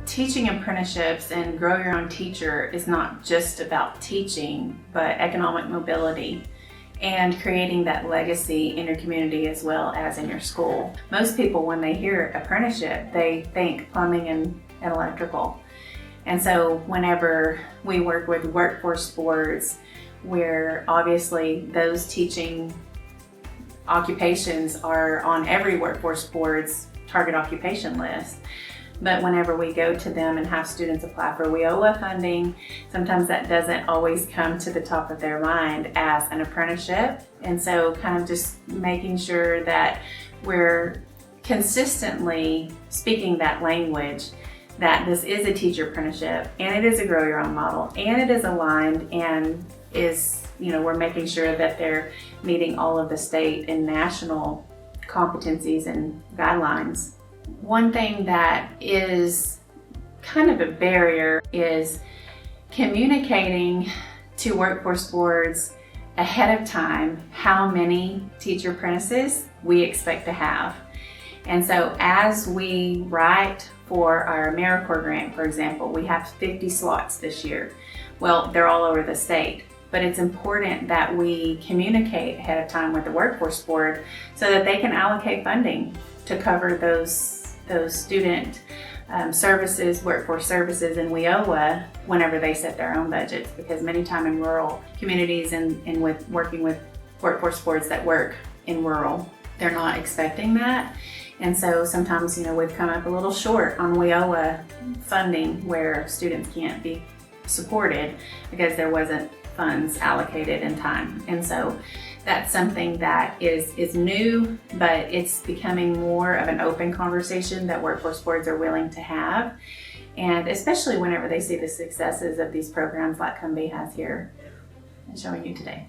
Teaching apprenticeships and Grow Your Own Teacher is not just about teaching, but economic mobility and creating that legacy in your community as well as in your school. Most people, when they hear apprenticeship, they think plumbing and electrical. And so whenever we work with workforce boards, where obviously those teaching occupations are on every workforce board's target occupation list. But whenever we go to them and have students apply for WIOA funding, sometimes that doesn't always come to the top of their mind as an apprenticeship. And so kind of just making sure that we're consistently speaking that language, that this is a teacher apprenticeship and it is a Grow Your Own model and it is aligned and is, we're making sure that they're meeting all of the state and national competencies and guidelines. One thing that is kind of a barrier is communicating to workforce boards ahead of time how many teacher apprentices we expect to have. And so as we write for our AmeriCorps grant, for example, we have 50 slots this year. Well, they're all over the state, but it's important that we communicate ahead of time with the workforce board so that they can allocate funding to cover those student services, workforce services, and WIOA whenever they set their own budgets, because many times in rural communities and with working with workforce boards that work in rural, they're not expecting that. And so sometimes, we've come up a little short on WIOA funding where students can't be supported because there wasn't funds allocated in time. And so that's something that is new, but it's becoming more of an open conversation that workforce boards are willing to have. And especially whenever they see the successes of these programs like Cumbie has here and showing you today.